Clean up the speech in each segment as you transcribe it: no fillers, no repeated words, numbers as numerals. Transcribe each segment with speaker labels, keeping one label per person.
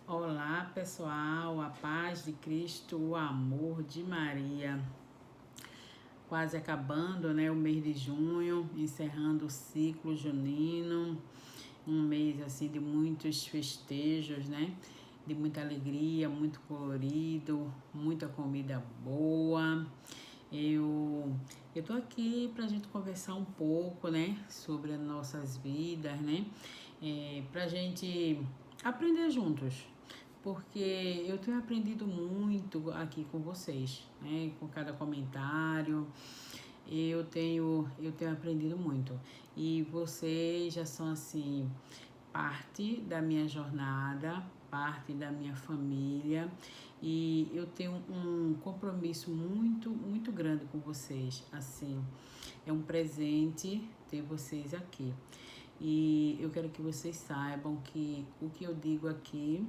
Speaker 1: Olá pessoal, a paz de Cristo, o amor de Maria. Quase acabando, né, o mês de junho, encerrando o ciclo junino, um mês assim de muitos festejos, né, de muita alegria, muito colorido, muita comida boa. Eu tô aqui pra gente conversar um pouco, né, sobre as nossas vidas, né, pra gente aprender juntos, porque eu tenho aprendido muito aqui com vocês, né? Com cada comentário, eu tenho aprendido muito. E vocês já são assim parte da minha jornada, parte da minha família, e eu tenho um compromisso muito grande com vocês. Assim, é um presente ter vocês aqui. E eu quero que vocês saibam que o que eu digo aqui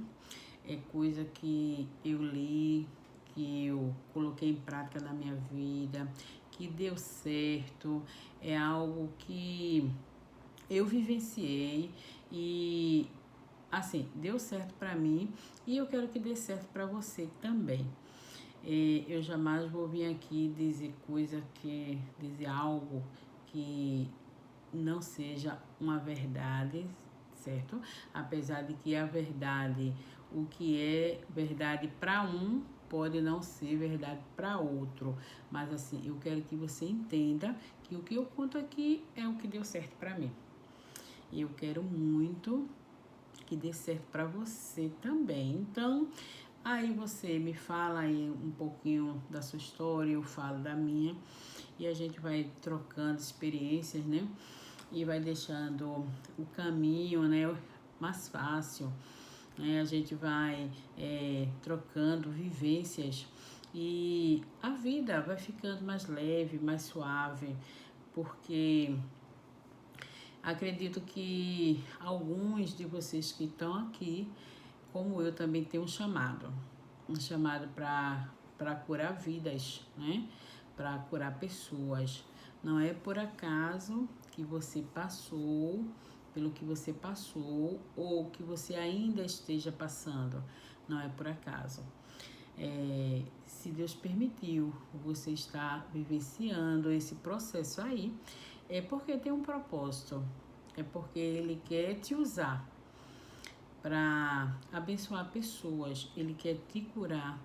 Speaker 1: é coisa que eu li, que eu coloquei em prática na minha vida, que deu certo, é algo que eu vivenciei e assim, deu certo para mim e eu quero que dê certo para você também. Eu jamais vou vir aqui dizer algo que não seja uma verdade, certo? Apesar de que a verdade, o que é verdade para um, pode não ser verdade para outro. Mas assim, eu quero que você entenda que o que eu conto aqui é o que deu certo para mim. E eu quero muito que dê certo para você também. Então, aí você me fala aí um pouquinho da sua história, eu falo da minha, e a gente vai trocando experiências, né? E vai deixando o caminho, né, mais fácil, né? A gente vai trocando vivências e a vida vai ficando mais leve, mais suave, porque acredito que alguns de vocês que estão aqui, como eu, também tem um chamado para curar vidas, né? Para curar pessoas. Não é por acaso que você passou pelo que você passou ou que você ainda esteja passando. Não é por acaso. Se Deus permitiu você estar vivenciando esse processo aí, é porque tem um propósito. É porque Ele quer te usar para abençoar pessoas. Ele quer te curar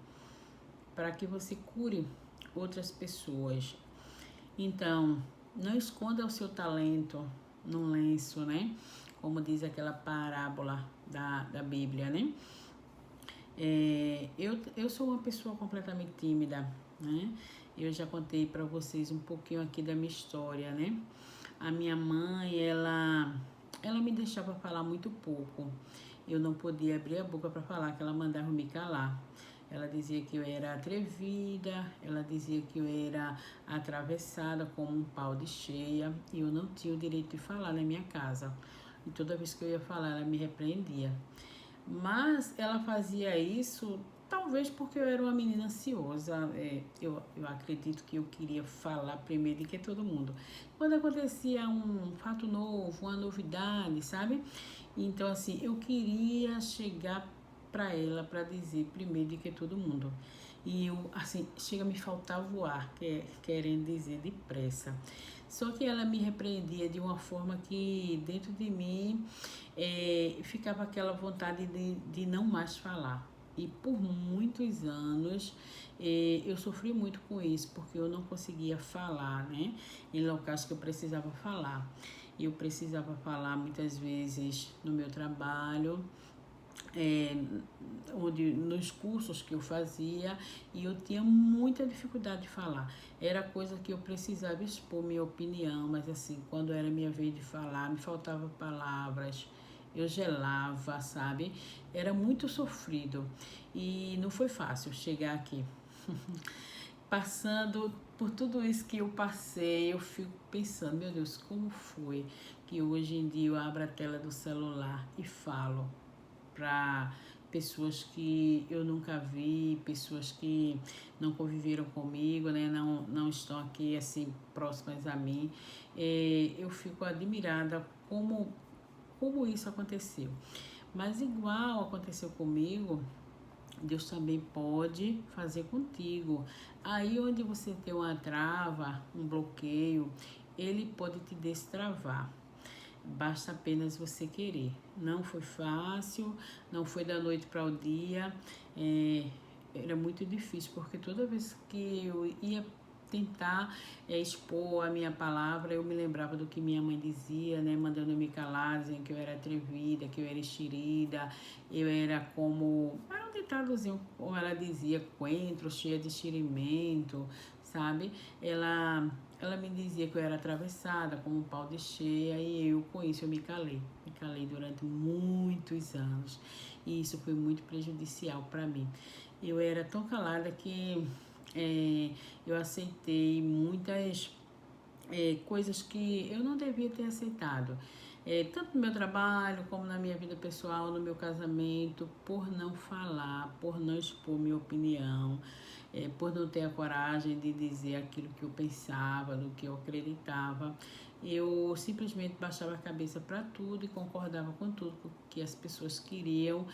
Speaker 1: para que você cure outras pessoas. Então, não esconda o seu talento num lenço, né? Como diz aquela parábola da Bíblia, né? Eu sou uma pessoa completamente tímida, né? Eu já contei para vocês um pouquinho aqui da minha história, né? A minha mãe, ela me deixava falar muito pouco. Eu não podia abrir a boca para falar, que ela mandava me calar. Ela dizia que eu era atrevida, ela dizia que eu era atravessada como um pau de cheia e eu não tinha o direito de falar na minha casa. E toda vez que eu ia falar, ela me repreendia. Mas ela fazia isso talvez porque eu era uma menina ansiosa. Eu acredito que eu queria falar primeiro do que todo mundo. Quando acontecia um fato novo, uma novidade, sabe? Então, assim, eu queria chegar para ela para dizer primeiro do que todo mundo. E eu, assim, chega a me faltar voar, querendo dizer depressa. Só que ela me repreendia de uma forma que dentro de mim ficava aquela vontade de não mais falar. E por muitos anos eu sofri muito com isso, porque eu não conseguia falar, né? Em locais que eu precisava falar. Eu precisava falar muitas vezes no meu trabalho, nos cursos que eu fazia, e eu tinha muita dificuldade de falar. Era coisa que eu precisava expor minha opinião, mas assim, quando era minha vez de falar, me faltavam palavras, eu gelava, sabe? Era muito sofrido e não foi fácil chegar aqui. Passando por tudo isso que eu passei, eu fico pensando, meu Deus, como foi que hoje em dia eu abro a tela do celular e falo para pessoas que eu nunca vi, pessoas que não conviveram comigo, né, não estão aqui assim próximas a mim. Eu fico admirada como isso aconteceu. Mas igual aconteceu comigo, Deus também pode fazer contigo. Aí onde você tem uma trava, um bloqueio, Ele pode te destravar. Basta apenas você querer. Não foi fácil, não foi da noite para o dia. Era muito difícil, porque toda vez que eu ia tentar expor a minha palavra, eu me lembrava do que minha mãe dizia, né, mandando eu me calar, dizendo que eu era atrevida, que eu era enxerida, eu era como, era um ditadozinho, como ela dizia, coentro, cheia de enxerimento, sabe? Ela me dizia que eu era atravessada, como um pau de cheia, e eu, com isso, eu me calei durante muitos anos, e isso foi muito prejudicial para mim. Eu era tão calada que eu aceitei muitas coisas que eu não devia ter aceitado. Tanto no meu trabalho, como na minha vida pessoal, no meu casamento, por não falar, por não expor minha opinião, por não ter a coragem de dizer aquilo que eu pensava, do que eu acreditava. Eu simplesmente baixava a cabeça para tudo e concordava com tudo que as pessoas queriam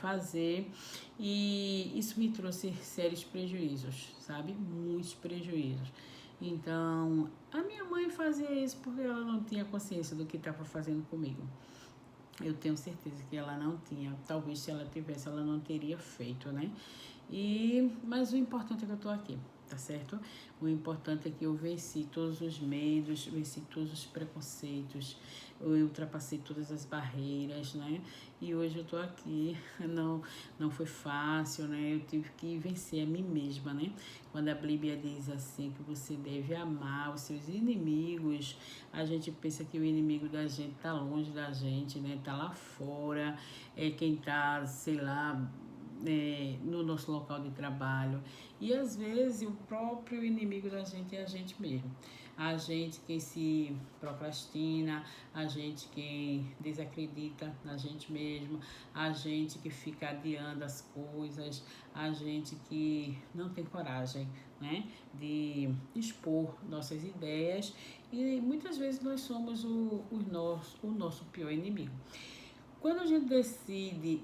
Speaker 1: fazer, e isso me trouxe sérios prejuízos, sabe? Muitos prejuízos. Então, a minha mãe fazia isso porque ela não tinha consciência do que estava fazendo comigo. Eu tenho certeza que ela não tinha. Talvez se ela tivesse, ela não teria feito, né? Mas o importante é que eu tô aqui, tá certo? O importante é que eu venci todos os medos, venci todos os preconceitos, eu ultrapassei todas as barreiras, né? E hoje eu tô aqui. Não foi fácil, né? Eu tive que vencer a mim mesma, né? Quando a Bíblia diz assim que você deve amar os seus inimigos, a gente pensa que o inimigo da gente tá longe da gente, né? Tá lá fora, é quem tá, sei lá, no nosso local de trabalho. E às vezes o próprio inimigo da gente é a gente mesmo. A gente que se procrastina, a gente que desacredita na gente mesmo, a gente que fica adiando as coisas, a gente que não tem coragem, né, de expor nossas ideias, e muitas vezes nós somos o nosso pior inimigo. Quando a gente decide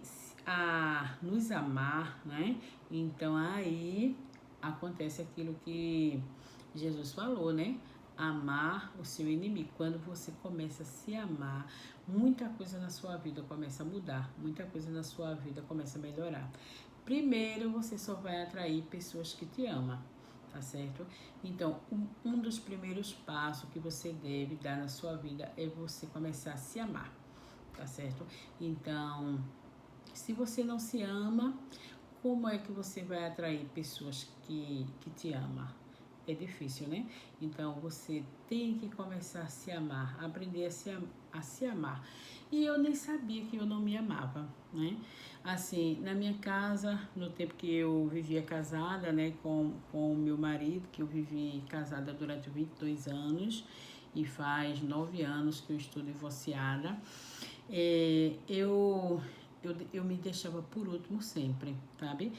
Speaker 1: nos amar, né? Então aí acontece aquilo que Jesus falou, né? Amar o seu inimigo. Quando você começa a se amar, muita coisa na sua vida começa a mudar, muita coisa na sua vida começa a melhorar. Primeiro, você só vai atrair pessoas que te amam, tá certo? Então, um dos primeiros passos que você deve dar na sua vida é você começar a se amar, tá certo? Então, se você não se ama, como é que você vai atrair pessoas que te amam? É difícil, né? Então, você tem que começar a se amar, aprender a se amar. E eu nem sabia que eu não me amava, né? Assim, na minha casa, no tempo que eu vivia casada, né, com o meu marido, que eu vivi casada durante 22 anos, e faz 9 anos que eu estou divorciada, eu me deixava por último sempre, sabe?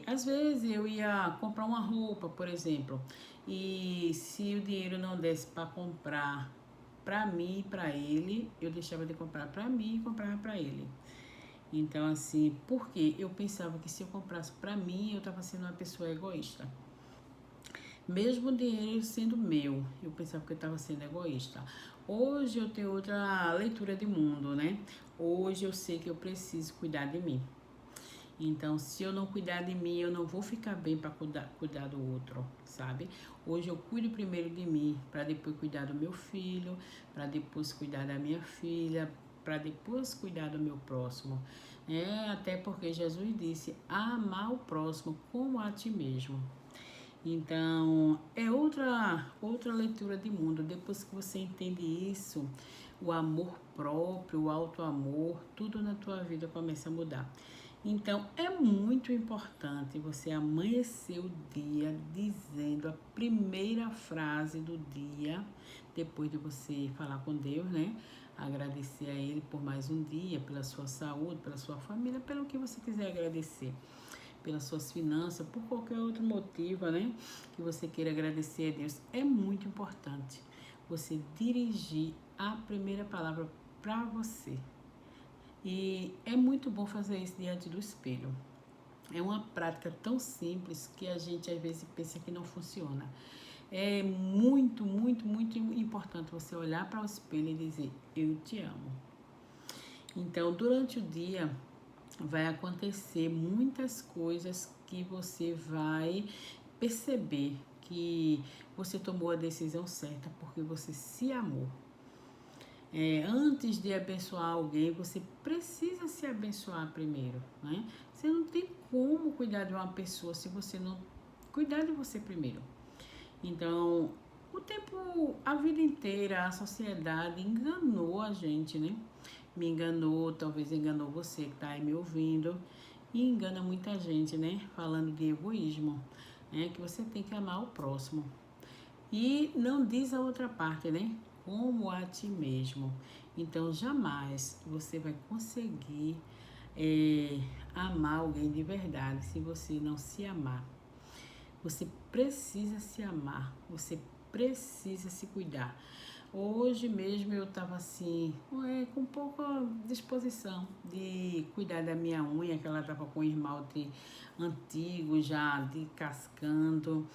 Speaker 1: Às vezes eu ia comprar uma roupa, por exemplo, e se o dinheiro não desse para comprar para mim e para ele, eu deixava de comprar para mim e comprava para ele. Então, assim, porque eu pensava que se eu comprasse para mim, eu estava sendo uma pessoa egoísta. Mesmo o dinheiro sendo meu, eu pensava que eu estava sendo egoísta. Hoje eu tenho outra leitura de mundo, né? Hoje eu sei que eu preciso cuidar de mim. Então, se eu não cuidar de mim, eu não vou ficar bem para cuidar do outro, sabe? Hoje eu cuido primeiro de mim, para depois cuidar do meu filho, para depois cuidar da minha filha, para depois cuidar do meu próximo. Até porque Jesus disse: amar o próximo como a ti mesmo. Então, é outra leitura de mundo. Depois que você entende isso, o amor próprio, o auto-amor, tudo na tua vida começa a mudar. Então, é muito importante você amanhecer o dia dizendo a primeira frase do dia, depois de você falar com Deus, né? Agradecer a Ele por mais um dia, pela sua saúde, pela sua família, pelo que você quiser agradecer, pelas suas finanças, por qualquer outro motivo, né, que você queira agradecer a Deus. É muito importante você dirigir a primeira palavra para você. E é muito bom fazer isso diante do espelho. É uma prática tão simples que a gente às vezes pensa que não funciona. É muito, muito, muito importante você olhar para o espelho e dizer: eu te amo. Então, durante o dia, vai acontecer muitas coisas que você vai perceber que você tomou a decisão certa porque você se amou. Antes de abençoar alguém, você precisa se abençoar primeiro, né? Você não tem como cuidar de uma pessoa se você não cuidar de você primeiro. Então, o tempo, a vida inteira, a sociedade enganou a gente, né? Me enganou, talvez enganou você que está aí me ouvindo. E engana muita gente, né? Falando de egoísmo, né? Que você tem que amar o próximo. E não diz a outra parte, né? Como a ti mesmo. Então, jamais você vai conseguir amar alguém de verdade se você não se amar. Você precisa se amar, você precisa se cuidar. Hoje mesmo eu estava assim, com pouca disposição de cuidar da minha unha, que ela estava com esmalte antigo já, descascando.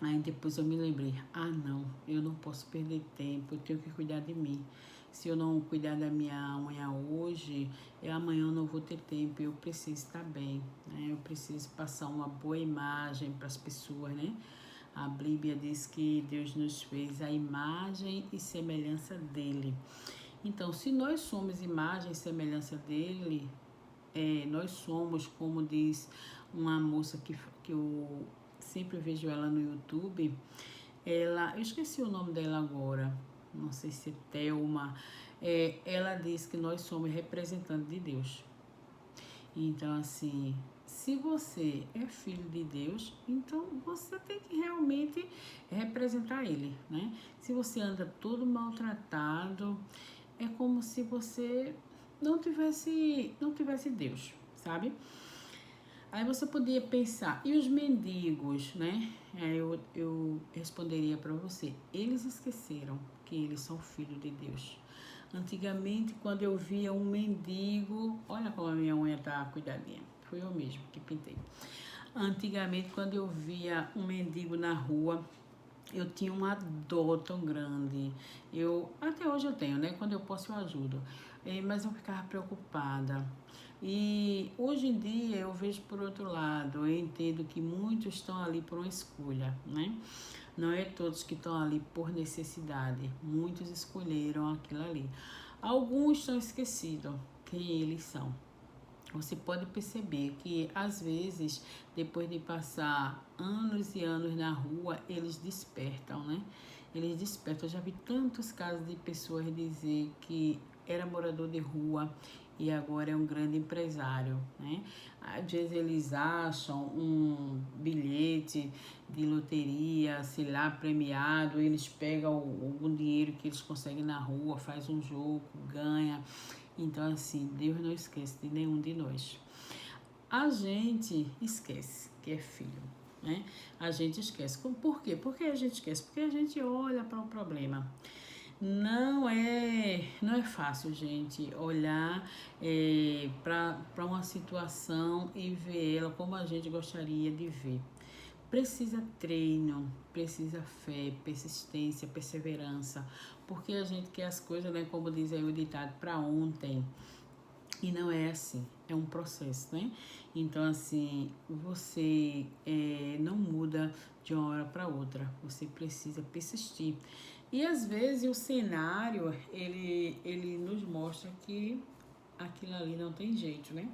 Speaker 1: Aí depois eu me lembrei, não, eu não posso perder tempo, eu tenho que cuidar de mim. Se eu não cuidar da minha unha hoje, amanhã eu não vou ter tempo, eu preciso estar bem, né? Eu preciso passar uma boa imagem para as pessoas, né? A Bíblia diz que Deus nos fez a imagem e semelhança dele. Então, se nós somos imagem e semelhança dele, nós somos, como diz uma moça que eu sempre vejo ela no YouTube, eu esqueci o nome dela agora, não sei se é Thelma, ela diz que nós somos representantes de Deus. Então, assim, se você é filho de Deus, então você tem que realmente representar Ele, né? Se você anda todo maltratado, é como se você não tivesse Deus, sabe? Aí você podia pensar, e os mendigos, né? Eu responderia para você, eles esqueceram que eles são filhos de Deus. Antigamente, quando eu via um mendigo, olha como a minha unha tá cuidadinha, foi eu mesmo que pintei. Antigamente, quando eu via um mendigo na rua, eu tinha uma dor tão grande. Até hoje eu tenho, né? Quando eu posso eu ajudo. Mas eu ficava preocupada. E hoje em dia eu vejo por outro lado, eu entendo que muitos estão ali por uma escolha, né? Não é todos que estão ali por necessidade, muitos escolheram aquilo ali. Alguns estão esquecidos quem eles são. Você pode perceber que às vezes, depois de passar anos e anos na rua, eles despertam, né? Eles despertam. Eu já vi tantos casos de pessoas dizer que era morador de rua e agora é um grande empresário, né? Às vezes eles acham um bilhete de loteria, sei lá, premiado, eles pegam algum dinheiro que eles conseguem na rua, faz um jogo, ganha. Então, assim, Deus não esquece de nenhum de nós. A gente esquece que é filho, né? A gente esquece. Por quê? Por que a gente esquece? Porque a gente olha para o problema. Não é fácil, gente, olhar para uma situação e ver ela como a gente gostaria de ver. Precisa treino, precisa fé, persistência, perseverança, porque a gente quer as coisas, né, como diz aí o ditado, para ontem. E não é assim, é um processo, né? Então, assim, você não muda de uma hora para outra, você precisa persistir. E às vezes o cenário, ele nos mostra que aquilo ali não tem jeito, né?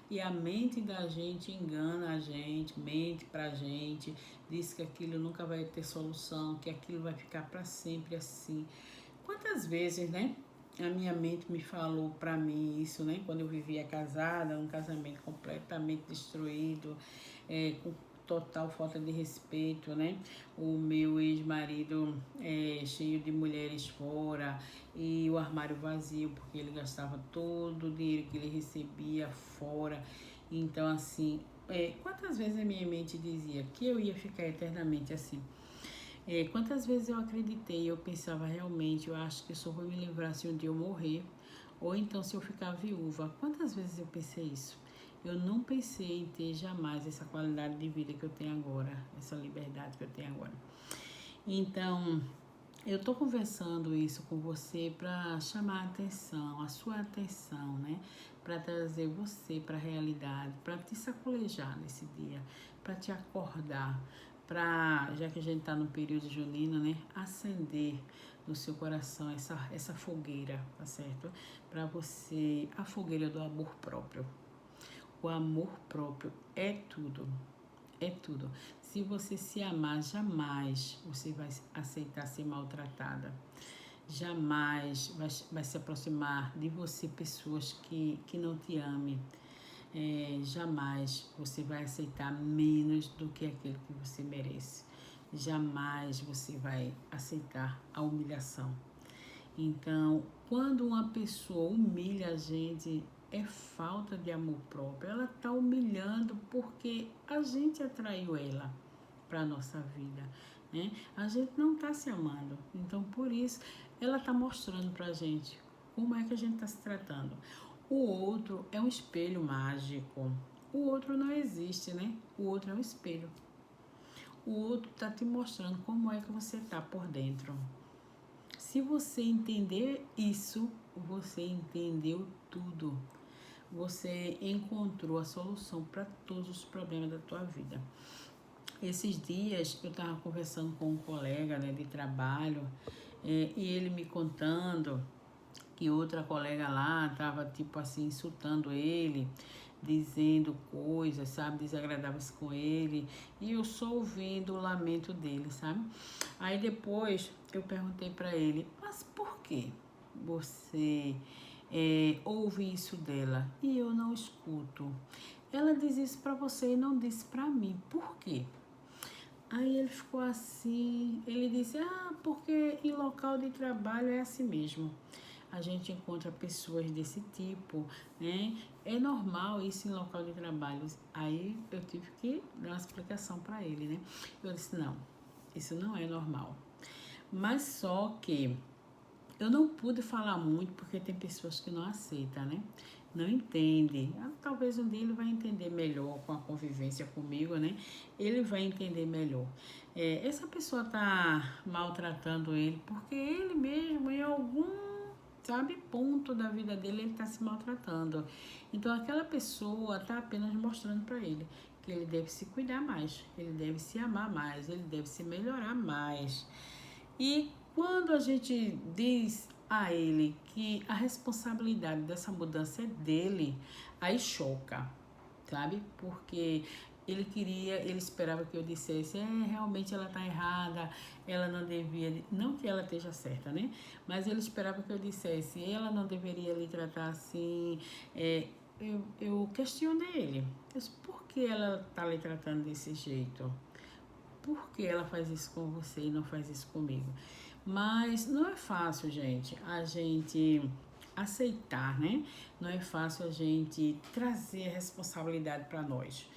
Speaker 1: E a mente da gente engana a gente, mente pra gente, diz que aquilo nunca vai ter solução, que aquilo vai ficar para sempre assim. Quantas vezes, né? A minha mente me falou pra mim isso, né? Quando eu vivia casada, um casamento completamente destruído, com total falta de respeito, né? O meu ex-marido cheio de mulheres fora e o armário vazio, porque ele gastava todo o dinheiro que ele recebia fora. Então, assim, quantas vezes a minha mente dizia que eu ia ficar eternamente assim? Quantas vezes eu acreditei, eu pensava realmente, eu acho que eu só vou me livrar se um dia eu morrer, Ou então se eu ficar viúva. Quantas vezes eu pensei isso? Eu não pensei em ter jamais essa qualidade de vida que eu tenho agora, essa liberdade que eu tenho agora. Então, eu tô conversando isso com você para chamar a atenção, a sua atenção, né? Para trazer você para a realidade, para te sacolejar nesse dia, para te acordar, para, já que a gente está no período junino, né? Acender no seu coração essa fogueira, tá certo? Para você, a fogueira do amor próprio. O amor próprio é tudo. É tudo. Se você se amar, jamais você vai aceitar ser maltratada. Jamais vai se aproximar de você pessoas que não te amem. Jamais você vai aceitar menos do que aquilo que você merece. Jamais você vai aceitar a humilhação. Então, quando uma pessoa humilha a gente, é falta de amor próprio. Ela está humilhando porque a gente atraiu ela para a nossa vida, né? A gente não está se amando. Então, por isso, ela está mostrando para a gente como é que a gente está se tratando. O outro é um espelho mágico. O outro não existe, né? O outro é um espelho. O outro está te mostrando como é que você está por dentro. Se você entender isso, você entendeu tudo. Você encontrou a solução para todos os problemas da tua vida. Esses dias eu estava conversando com um colega, né, de trabalho, e ele me contando que outra colega lá estava tipo assim insultando ele, dizendo coisas, sabe, desagradáveis com ele, e eu só ouvindo o lamento dele, sabe? Aí depois eu perguntei para ele, mas por que você ouve isso dela e eu não escuto? Ela diz isso para você e não disse para mim, por quê? Aí ele ficou assim, ele disse, porque em local de trabalho é assim mesmo. A gente encontra pessoas desse tipo, né? É normal isso em local de trabalho. Aí eu tive que dar uma explicação para ele, né? Eu disse, não, isso não é normal. Mas só que eu não pude falar muito porque tem pessoas que não aceitam, né? Não entendem. Talvez um dia ele vai entender melhor com a convivência comigo, né? Ele vai entender melhor. Essa pessoa tá maltratando ele porque ele mesmo, em algum, sabe, ponto da vida dele, ele tá se maltratando. Então aquela pessoa tá apenas mostrando para ele que ele deve se cuidar mais, ele deve se amar mais, ele deve se melhorar mais. E quando a gente diz a ele que a responsabilidade dessa mudança é dele, aí choca, sabe? Porque ele esperava que eu dissesse, realmente ela tá errada, ela não devia, não que ela esteja certa, né? Mas ele esperava que eu dissesse, ela não deveria lhe tratar assim. Eu questionei ele, eu disse, por que ela tá lhe tratando desse jeito? Por que ela faz isso com você e não faz isso comigo? Mas não é fácil, gente, a gente aceitar, né? Não é fácil a gente trazer a responsabilidade para nós.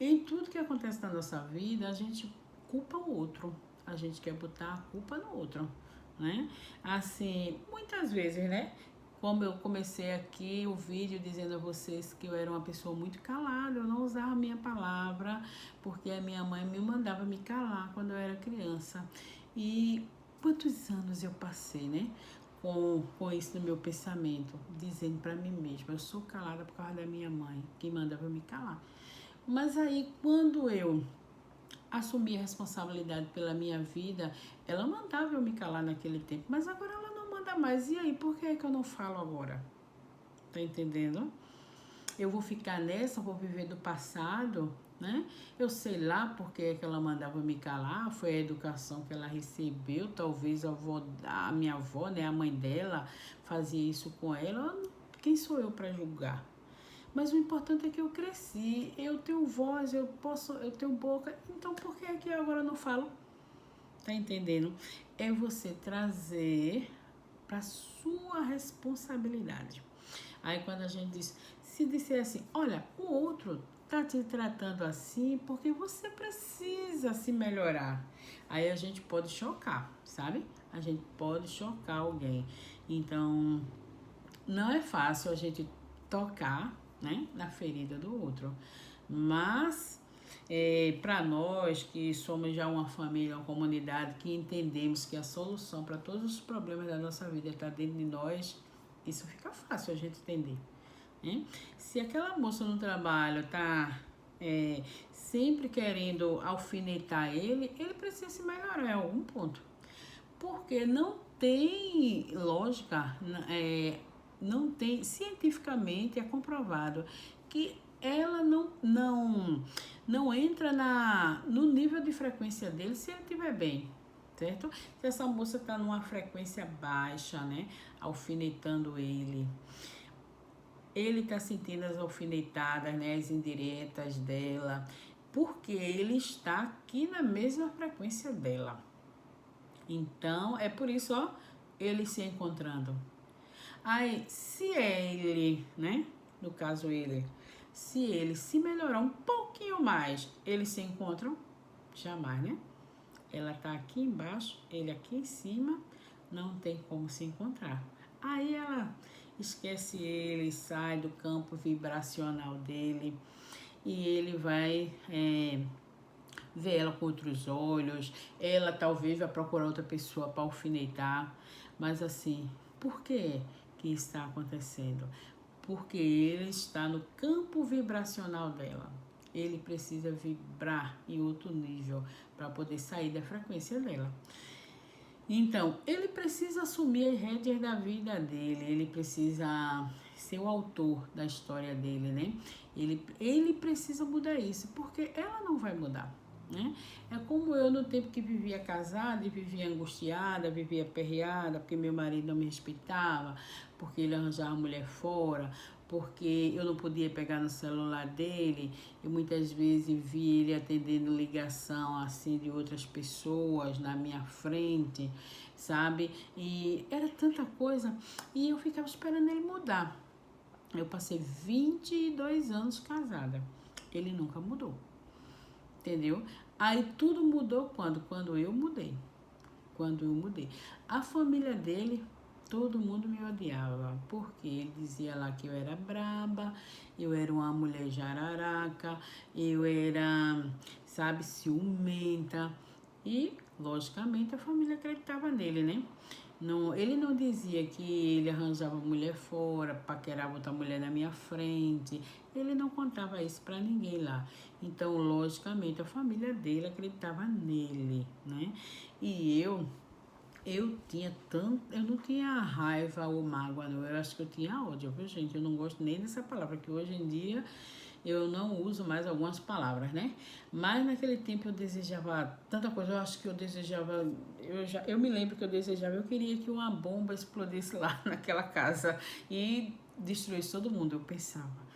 Speaker 1: Em tudo que acontece na nossa vida, a gente culpa o outro. A gente quer botar a culpa no outro, né? Assim, muitas vezes, né? Como eu comecei aqui o vídeo dizendo a vocês que eu era uma pessoa muito calada, eu não usava a minha palavra, porque a minha mãe me mandava me calar quando eu era criança. E quantos anos eu passei, né? Com isso no meu pensamento, dizendo para mim mesma, eu sou calada por causa da minha mãe, que mandava me calar. Mas aí, quando eu assumi a responsabilidade pela minha vida, ela mandava eu me calar naquele tempo, mas agora ela não manda mais. E aí, por que é que eu não falo agora? Tá entendendo? Eu vou ficar nessa, vou viver do passado, né? Eu sei lá porque é que ela mandava me calar, foi a educação que ela recebeu, talvez a minha avó, né, a mãe dela, fazia isso com ela. Quem sou eu para julgar? Mas o importante é que eu cresci, eu tenho voz, eu tenho boca, então por que é que eu agora não falo? Tá entendendo? É você trazer para sua responsabilidade. Aí quando a gente diz, se disser assim, olha, o outro tá te tratando assim porque você precisa se melhorar. Aí a gente pode chocar, sabe? A gente pode chocar alguém. Então, não é fácil a gente tocar, né, na ferida do outro, mas para nós que somos já uma família, uma comunidade, que entendemos que a solução para todos os problemas da nossa vida está dentro de nós, isso fica fácil a gente entender, né? Se aquela moça no trabalho tá sempre querendo alfinetar ele precisa se melhorar em algum ponto, porque não tem lógica, não tem, cientificamente é comprovado que ela não entra no nível de frequência dele se ele estiver bem, certo? Se essa moça está numa frequência baixa, né, alfinetando ele está sentindo as alfinetadas, né, as indiretas dela, porque ele está aqui na mesma frequência dela. Então, é por isso, ó, ele se encontrando. Aí, se ele, né, no caso ele, se ele se melhorar um pouquinho mais, eles se encontram? Jamais, né? Ela tá aqui embaixo, ele aqui em cima, não tem como se encontrar. Aí ela esquece ele, sai do campo vibracional dele e ele vai ver ela com outros olhos, ela talvez vai procurar outra pessoa para alfinetar, mas assim, por que está acontecendo? Porque ele está no campo vibracional dela. Ele precisa vibrar em outro nível para poder sair da frequência dela. Então, ele precisa assumir as rédeas da vida dele, ele precisa ser o autor da história dele, né? Ele precisa mudar isso, porque ela não vai mudar, né? É como eu no tempo que vivia casada e vivia angustiada, vivia aperreada, porque meu marido não me respeitava, porque ele arranjava mulher fora, porque eu não podia pegar no celular dele, e muitas vezes vi ele atendendo ligação assim de outras pessoas na minha frente, sabe? E era tanta coisa, e eu ficava esperando ele mudar. Eu passei 22 anos casada, ele nunca mudou, entendeu? Aí tudo mudou quando? Quando eu mudei. Quando eu mudei. A família dele, todo mundo me odiava, porque ele dizia lá que eu era braba, eu era uma mulher jararaca, eu era, sabe, ciumenta. E, logicamente, a família acreditava nele, né? Não, ele não dizia que ele arranjava mulher fora, paquerava outra mulher na minha frente. Ele não contava isso para ninguém lá. Então, logicamente, a família dele acreditava nele, né? E eu tinha tanto, eu não tinha raiva ou mágoa, não. Eu acho que eu tinha ódio, viu, gente? Eu não gosto nem dessa palavra, que hoje em dia eu não uso mais algumas palavras, né? Mas naquele tempo eu desejava tanta coisa. Eu acho que eu desejava, eu me lembro que eu queria que uma bomba explodisse lá naquela casa e destruísse todo mundo. Eu pensava.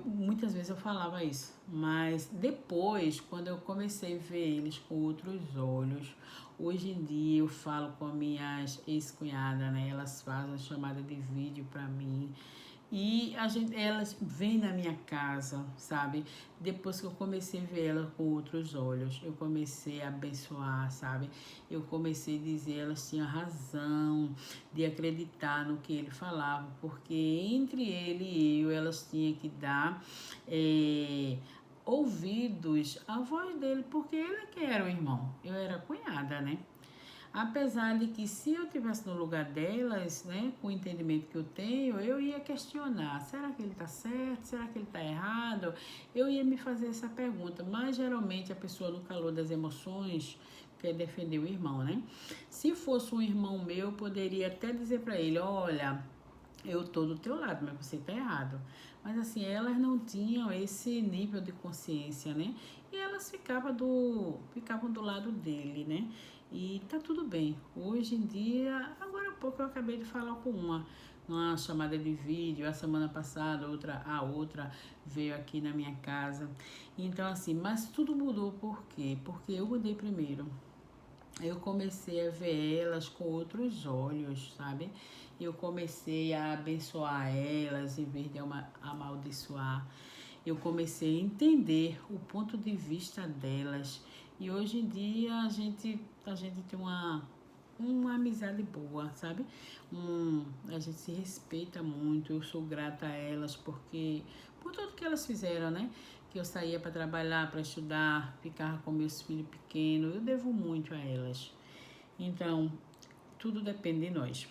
Speaker 1: Muitas vezes eu falava isso, mas depois, quando eu comecei a ver eles com outros olhos, hoje em dia eu falo com as minhas ex-cunhadas, né? Elas fazem chamada de vídeo pra mim. E elas vêm na minha casa, sabe? Depois que eu comecei a ver elas com outros olhos, eu comecei a abençoar, sabe? Eu comecei a dizer, elas tinham razão de acreditar no que ele falava, porque entre ele e eu, elas tinham que dar ouvidos à voz dele, porque ele que era o irmão, eu era a cunhada, né? Apesar de que se eu estivesse no lugar delas, né, com o entendimento que eu tenho, eu ia questionar, será que ele está certo? Será que ele está errado? Eu ia me fazer essa pergunta, mas geralmente a pessoa no calor das emoções quer defender o irmão, né? Se fosse um irmão meu, eu poderia até dizer para ele, olha, eu tô do teu lado, mas você tá errado. Mas assim, elas não tinham esse nível de consciência, né? E elas ficavam do lado dele, né? E tá tudo bem. Hoje em dia, agora há pouco eu acabei de falar com uma chamada de vídeo, a semana passada, a outra veio aqui na minha casa. Então assim, mas tudo mudou por quê? Porque eu mudei primeiro. Eu comecei a ver elas com outros olhos, sabe? Eu comecei a abençoar elas em vez de amaldiçoar. Eu comecei a entender o ponto de vista delas. E hoje em dia a gente tem uma amizade boa, sabe? A gente se respeita muito, eu sou grata a elas por tudo que elas fizeram, né? Que eu saía para trabalhar, para estudar, ficava com meus filhos pequenos, eu devo muito a elas. Então, tudo depende de nós,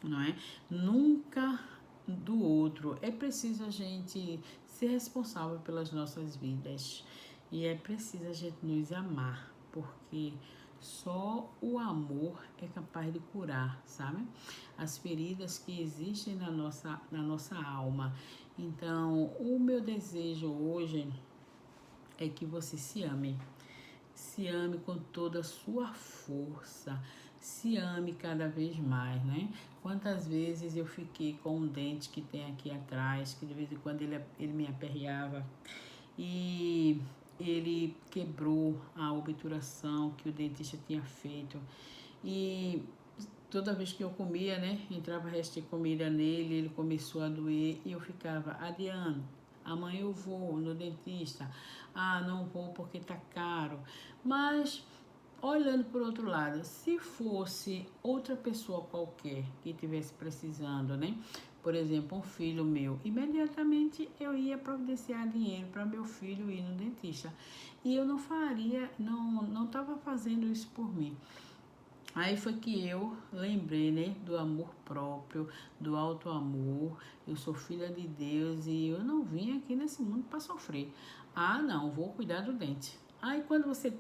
Speaker 1: não é? Nunca do outro. É preciso a gente ser responsável pelas nossas vidas e é preciso a gente nos amar, porque só o amor é capaz de curar, sabe? As feridas que existem na nossa alma. Então, o meu desejo hoje é que você se ame. Se ame com toda a sua força. Se ame cada vez mais, né? Quantas vezes eu fiquei com um dente que tem aqui atrás, que de vez em quando ele me aperreava e ele quebrou a obturação que o dentista tinha feito. E toda vez que eu comia, né, entrava resto de comida nele, ele começou a doer e eu ficava adiando. Amanhã eu vou no dentista. Ah, não vou porque tá caro. Mas olhando por outro lado, se fosse outra pessoa qualquer que estivesse precisando, né? Por exemplo, um filho meu, imediatamente eu ia providenciar dinheiro para meu filho ir no dentista. E eu não faria, não estava fazendo isso por mim. Aí foi que eu lembrei, né, do amor próprio, do alto amor. Eu sou filha de Deus e eu não vim aqui nesse mundo para sofrer. Ah, não, vou cuidar do dente. Aí quando você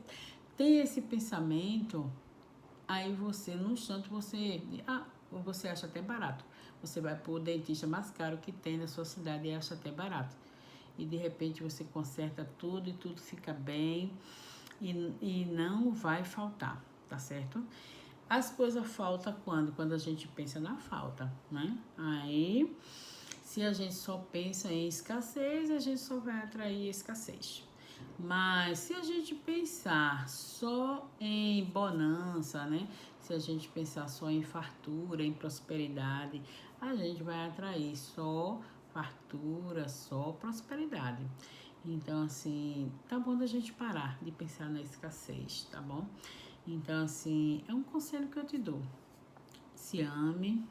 Speaker 1: tem esse pensamento, aí você, no instante, você acha até barato. Você vai pro dentista mais caro que tem na sua cidade e acha até barato. E de repente você conserta tudo e tudo fica bem e não vai faltar, tá certo? As coisas faltam quando? Quando a gente pensa na falta, né? Aí, se a gente só pensa em escassez, a gente só vai atrair escassez. Mas se a gente pensar só em bonança, né? Se a gente pensar só em fartura, em prosperidade, a gente vai atrair só fartura, só prosperidade. Então, assim, tá bom da gente parar de pensar na escassez, tá bom? Então, assim, é um conselho que eu te dou. Se ame,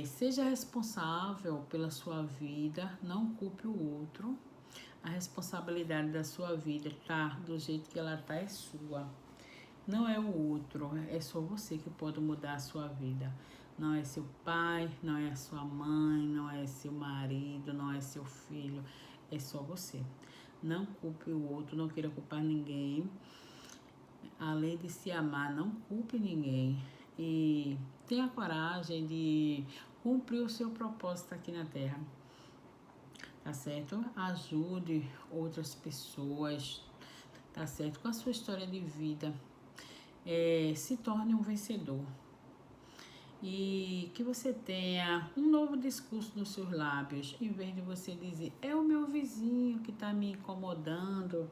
Speaker 1: seja responsável pela sua vida, não culpe o outro. A responsabilidade da sua vida tá do jeito que ela tá, é sua. Não é o outro, é só você que pode mudar a sua vida. Não é seu pai, não é a sua mãe, não é seu marido, não é seu filho. É só você. Não culpe o outro, não queira culpar ninguém. Além de se amar, não culpe ninguém. E tenha coragem de cumprir o seu propósito aqui na Terra. Tá certo? Ajude outras pessoas, tá certo? Com a sua história de vida. Se torne um vencedor. E que você tenha um novo discurso nos seus lábios. Em vez de você dizer, é o meu vizinho que está me incomodando.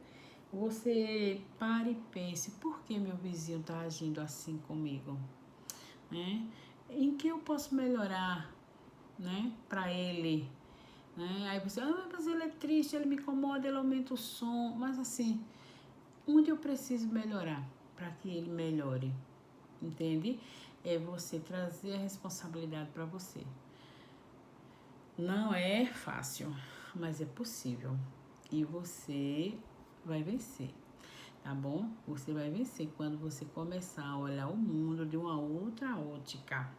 Speaker 1: Você pare e pense, por que meu vizinho está agindo assim comigo? Né? Em que eu posso melhorar, né, para ele? Né? Aí você, mas ele é triste, ele me incomoda, ele aumenta o som. Mas assim, onde eu preciso melhorar para que ele melhore? Entende? É você trazer a responsabilidade para você. Não é fácil, mas é possível. E você vai vencer. Tá bom? Você vai vencer quando você começar a olhar o mundo de uma outra ótica.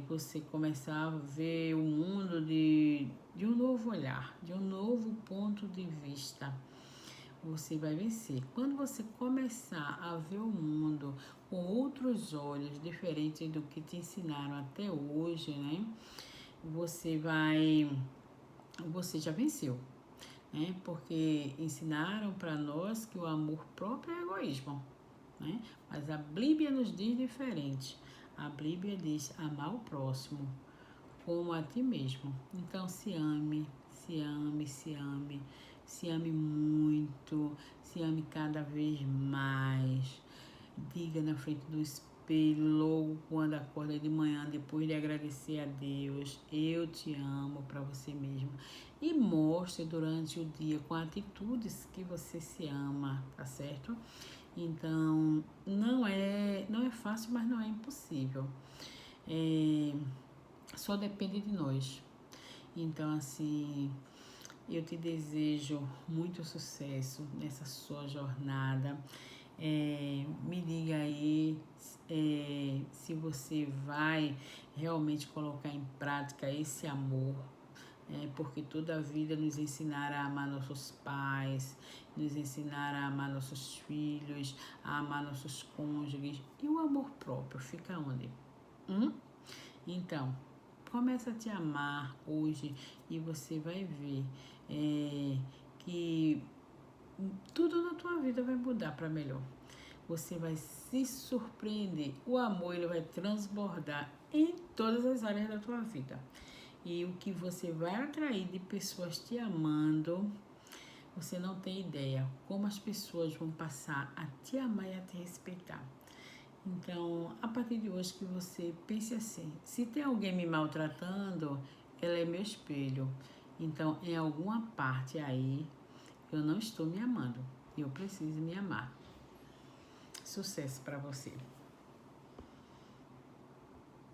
Speaker 1: Você começar a ver o mundo de um novo olhar, de um novo ponto de vista. Você vai vencer. Quando você começar a ver o mundo com outros olhos, diferentes do que te ensinaram até hoje, né? Você já venceu. Né? Porque ensinaram para nós que o amor próprio é egoísmo, né? Mas a Bíblia nos diz diferente. A Bíblia diz amar o próximo como a ti mesmo. Então se ame, se ame, se ame, se ame muito, se ame cada vez mais. Diga na frente do espelho, logo quando acorda de manhã, depois de agradecer a Deus, eu te amo, para você mesmo. E mostre durante o dia com atitudes que você se ama, tá certo? Então, não é fácil, mas não é impossível. Só depende de nós. Então, assim, eu te desejo muito sucesso nessa sua jornada. Me diga aí se você vai realmente colocar em prática esse amor, porque toda a vida nos ensinaram a amar nossos pais, nos ensinaram a amar nossos filhos, a amar nossos cônjuges. E o amor próprio fica onde? Então, começa a te amar hoje e você vai ver que tudo na tua vida vai mudar para melhor. Você vai se surpreender. O amor ele vai transbordar em todas as áreas da tua vida. E o que você vai atrair de pessoas te amando, você não tem ideia como as pessoas vão passar a te amar e a te respeitar. Então, a partir de hoje que você pense assim, se tem alguém me maltratando, ela é meu espelho. Então, em alguma parte aí, eu não estou me amando. Eu preciso me amar. Sucesso para você.